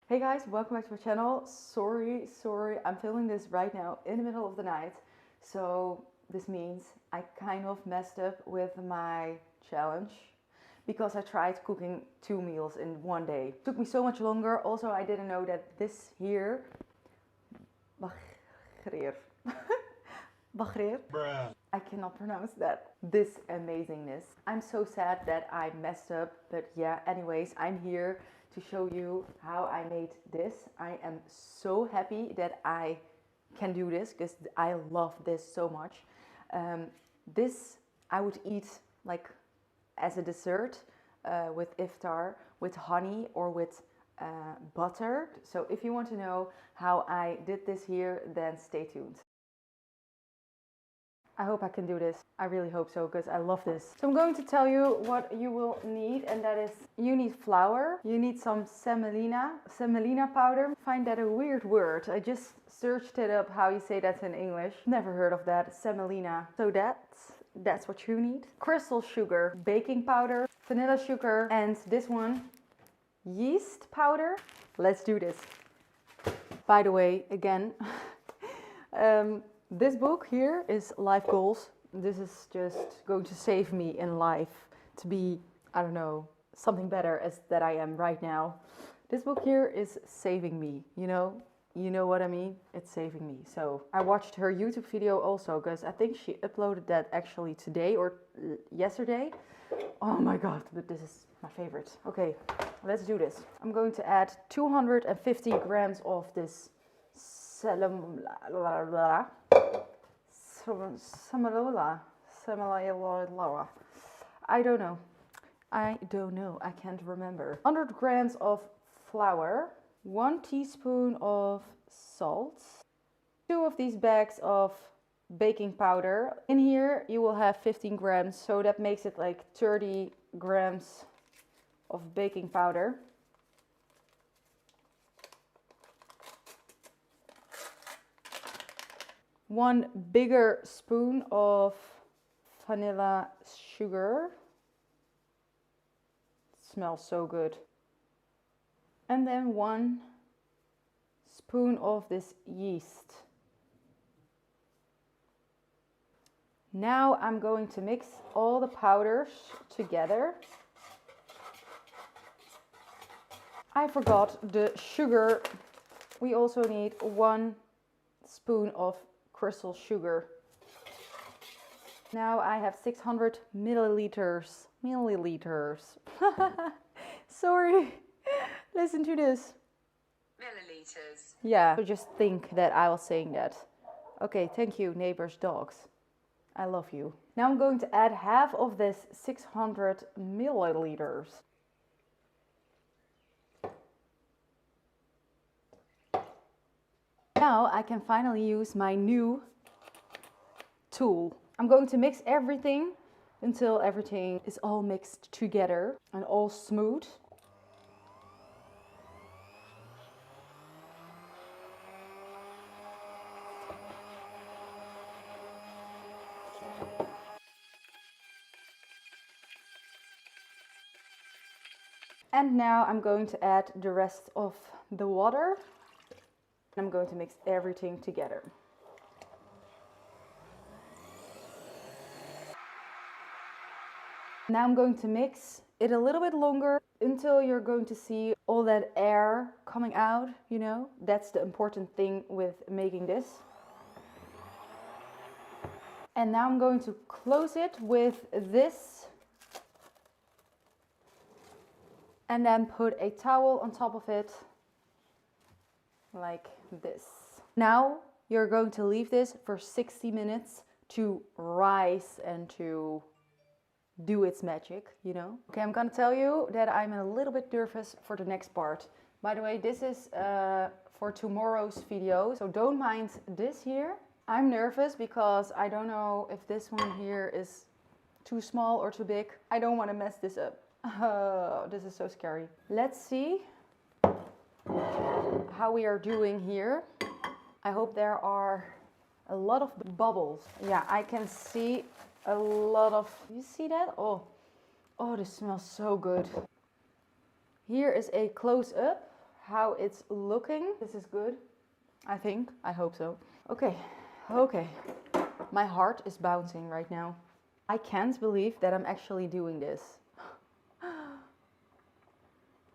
Hey guys, welcome back to my channel. Sorry, I'm filming this right now in the middle of the night. So this means I kind of messed up with my challenge because I tried cooking 2 meals in one day. It took me so much longer. Also, I didn't know that this here, Baghrir. Baghrir. I cannot pronounce that. This amazingness. I'm so sad that I messed up, but yeah, anyways, I'm here to show you how I made this. I am so happy that I can do this because I love this so much. This I would eat like as a dessert with iftar, with honey or with butter. So if you want to know how I did this here, then stay tuned. I hope I can do this. I really hope so because I love this. So I'm going to tell you what you will need, and that is you need flour, you need some semolina powder. I find that a weird word. I just searched it up how you say that in English. Never heard of that, semolina. So that's what you need. Crystal sugar, baking powder, vanilla sugar, and this one, yeast powder. Let's do this. By the way, again, this book here is Life Goals. This is just going to save me in life to be, I don't know, something better as that I am right now. This book here is saving me, you know what I mean? It's saving me. So I watched her YouTube video also because I think she uploaded that actually today or yesterday. Oh my god, but this is my favorite. Okay, let's do this. I'm going to add 250 grams of this semolina. I don't know. I can't remember. 100 grams of flour, 1 teaspoon of salt, 2 of these bags of baking powder. In here you will have 15 grams, so that makes it like 30 grams of baking powder. One bigger spoon of vanilla sugar. It smells so good. And then 1 spoon of this yeast. Now I'm going to mix all the powders together. I forgot the sugar. We also need 1 spoon of crystal sugar. Now I have 600 milliliters. Sorry, listen to this. Milliliters. Yeah, so just think that I was saying that. Okay, thank you, neighbors' dogs. I love you. Now I'm going to add half of this 600 milliliters. Now I can finally use my new tool. I'm going to mix everything until everything is all mixed together and all smooth. And now I'm going to add the rest of the water. I'm going to mix everything together. Now I'm going to mix it a little bit longer until you're going to see all that air coming out, you know. That's the important thing with making this. And now I'm going to close it with this. And then put a towel on top of it, like this. Now you're going to leave this for 60 minutes to rise and to do its magic, you know. Okay, I'm gonna tell you that I'm a little bit nervous for the next part. By the way, this is for tomorrow's video, so don't mind this here. I'm nervous because I don't know if this one here is too small or too big. I don't want to mess this up. Oh, this is so scary. Let's see how we are doing here. I hope there are a lot of bubbles. Yeah, I can see a lot of, you see that? Oh, this smells so good. Here is a close-up how it's looking. This is good, I think. I hope so. Okay, okay. My heart is bouncing right now. I can't believe that I'm actually doing this.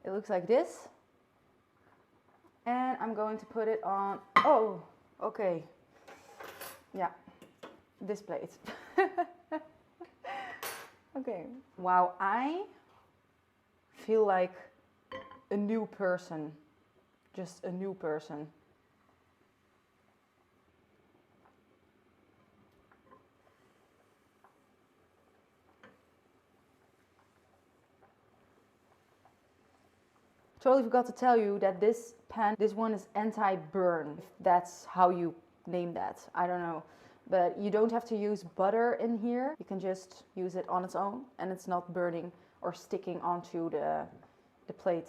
It looks like this. And I'm going to put it on, oh, okay. Yeah, this plate. Okay. Wow, I feel like a new person. Just a new person. Totally forgot to tell you that this pan, this one is anti-burn. If that's how you name that, I don't know. But you don't have to use butter in here. You can just use it on its own and it's not burning or sticking onto the plate,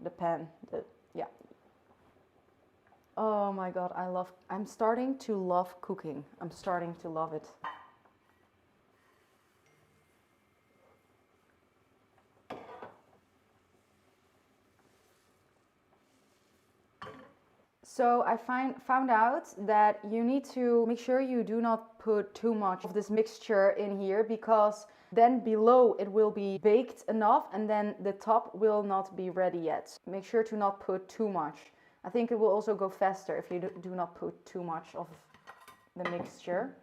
the pan, yeah. Oh my God, I'm starting to love cooking. I'm starting to love it. So I found out that you need to make sure you do not put too much of this mixture in here, because then below it will be baked enough and then the top will not be ready yet. Make sure to not put too much. I think it will also go faster if you do not put too much of the mixture.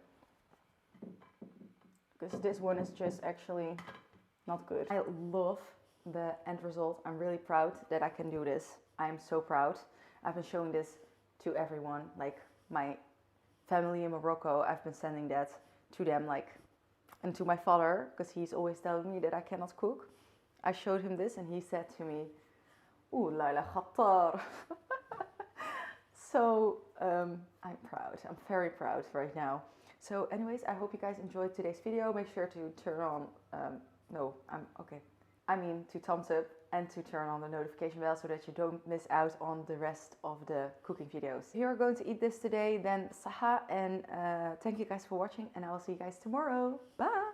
Because this one is just actually not good. I love the end result. I'm really proud that I can do this. I am so proud. I've been showing this to everyone, like my family in Morocco. I've been sending that to them, like, and to my father, because he's always telling me that I cannot cook. I showed him this and he said to me, "Ooh, Laila Khattar." So I'm proud. I'm very proud right now. So anyways, I hope you guys enjoyed today's video. Make sure to turn on, to thumbs up and to turn on the notification bell so that you don't miss out on the rest of the cooking videos. If you're going to eat this today, then saha, and thank you guys for watching, and I will see you guys tomorrow. Bye!